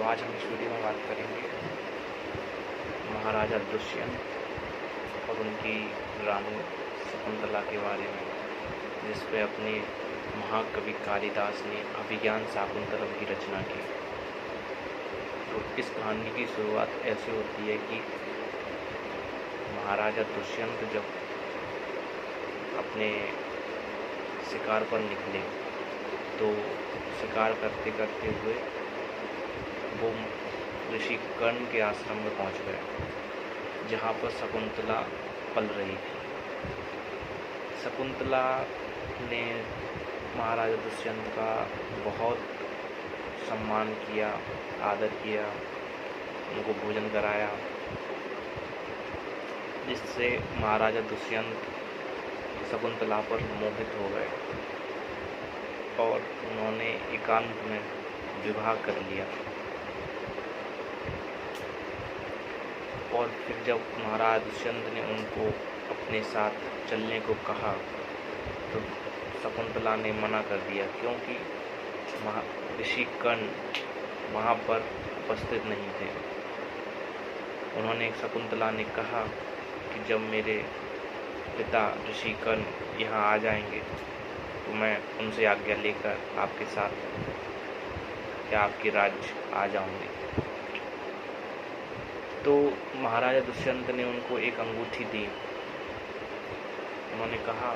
आज हम इस वीडियो में बात करेंगे महाराजा दुष्यंत और उनकी रानी शकुंतला के बारे में, जिस पे अपने महाकवि कालिदास ने अभिज्ञान शाकुंतलम की रचना की। तो इस कहानी की शुरुआत ऐसे होती है कि महाराजा दुष्यंत जब अपने शिकार पर निकले तो शिकार करते करते हुए वो ऋषि कर्ण के आश्रम में पहुंच गए, जहाँ पर शकुंतला पल रही थी। शकुंतला ने महाराजा दुष्यंत का बहुत सम्मान किया, आदर किया, उनको भोजन कराया, जिससे महाराजा दुष्यंत शकुंतला पर मोहित हो गए और उन्होंने एकांत में विवाह कर लिया। और फिर जब महाराज दुष्यंत ने उनको अपने साथ चलने को कहा तो शकुंतला ने मना कर दिया, क्योंकि ऋषि कर्ण वहाँ पर उपस्थित नहीं थे। उन्होंने शकुंतला ने कहा कि जब मेरे पिता ऋषि कर्ण यहाँ आ जाएंगे तो मैं उनसे आज्ञा लेकर आपके साथ या आपके राज्य आ जाऊंगी। तो महाराजा दुष्यंत ने उनको एक अंगूठी दी। उन्होंने कहा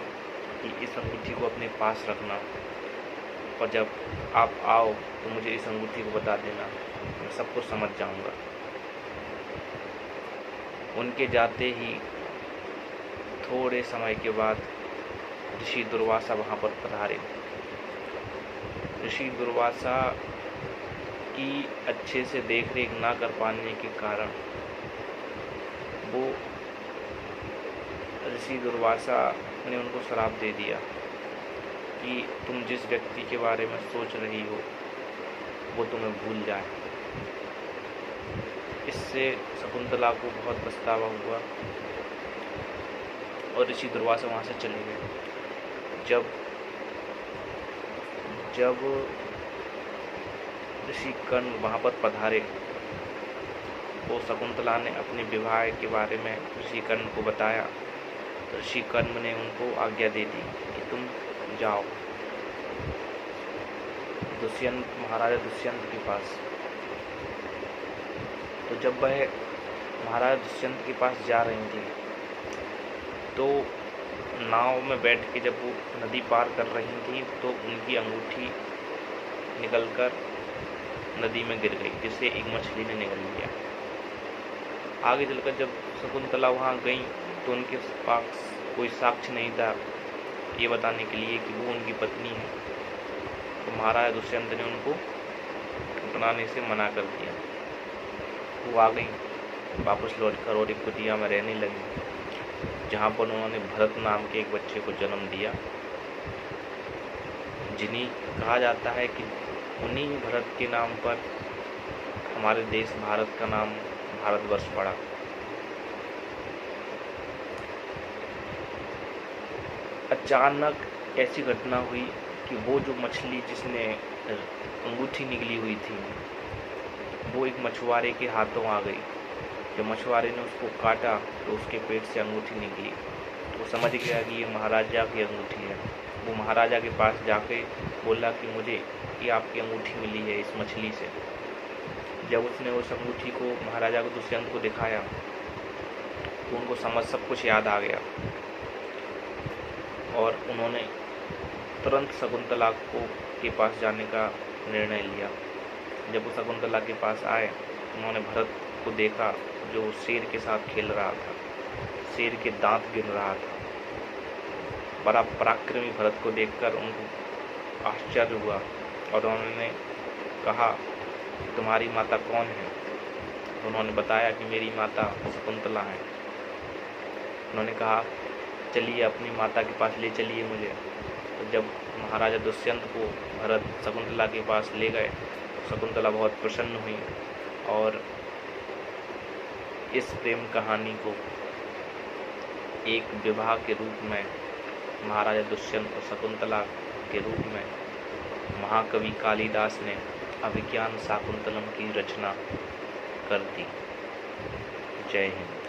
कि इस अंगूठी को अपने पास रखना और जब आप आओ तो मुझे इस अंगूठी को बता देना, मैं सब कुछ समझ जाऊंगा। उनके जाते ही थोड़े समय के बाद ऋषि दुर्वासा वहाँ पर पधारे। ऋषि दुर्वासा की अच्छे से देखरेख ना कर पाने के कारण वो ऋषि दुर्वासा ने उनको श्राप दे दिया कि तुम जिस व्यक्ति के बारे में सोच रही हो वो तुम्हें भूल जाए। इससे शकुंतला को बहुत पछतावा हुआ और ऋषि दुर्वासा वहाँ से चले गए। जब ऋषि कर्ण वहाँ पर पधारे तो शकुंतला ने अपने विवाह के बारे में ऋषि कर्ण को बताया। तो ऋषि कर्ण ने उनको आज्ञा दे दी कि तुम जाओ महाराजा दुष्यंत के पास। तो जब वह महाराजा दुष्यंत के पास जा रही थी तो नाव में बैठ के जब वो नदी पार कर रही थी तो उनकी अंगूठी निकलकर नदी में गिर गई, जिससे एक मछली ने निगल लिया। आगे चलकर जब शकुंतला वहाँ गई तो उनके पास कोई साक्ष्य नहीं था ये बताने के लिए कि वो उनकी पत्नी है। तो महाराजा दुष्यंत ने उनको अपनाने से मना कर दिया। वो आ गई, वापस लौटकर और एक कुटिया में रहने लगी, जहाँ पर उन्होंने भरत नाम के एक बच्चे को जन्म दिया। जिन्हें कहा जाता है कि उन्हीं भरत के नाम पर हमारे देश भारत का नाम भारतवर्ष पड़ा। अचानक ऐसी घटना हुई कि वो जो मछली जिसने अंगूठी निकली हुई थी वो एक मछुआरे के हाथों आ गई। जब मछुआरे ने उसको काटा तो उसके पेट से अंगूठी निकली। वो समझ गया कि ये महाराजा की अंगूठी है। वो महाराजा के पास जाके बोला कि मुझे ये आपकी अंगूठी मिली है इस मछली से। जब उसने उस अंगूठी को महाराजा को दुष्यंत को दिखाया तो उनको सब कुछ याद आ गया और उन्होंने तुरंत शकुंतला के पास जाने का निर्णय लिया। जब वो शकुंतला के पास आए उन्होंने भरत को देखा जो शेर के साथ खेल रहा था, शेर के दांत गिन रहा था। बड़ा पराक्रमी भरत को देखकर उनको आश्चर्य हुआ और उन्होंने कहा तुम्हारी माता कौन है? उन्होंने बताया कि मेरी माता शकुंतला है। उन्होंने कहा चलिए अपनी माता के पास ले चलिए मुझे। तो जब महाराजा दुष्यंत को भरत शकुंतला के पास ले गए तो शकुंतला बहुत प्रसन्न हुई और इस प्रेम कहानी को एक विवाह के रूप में महाराजा दुष्यंत और शकुंतला के रूप में महाकवि कालिदास ने अभिज्ञान शाकुंतलम की रचना कर दी। जय हिंद।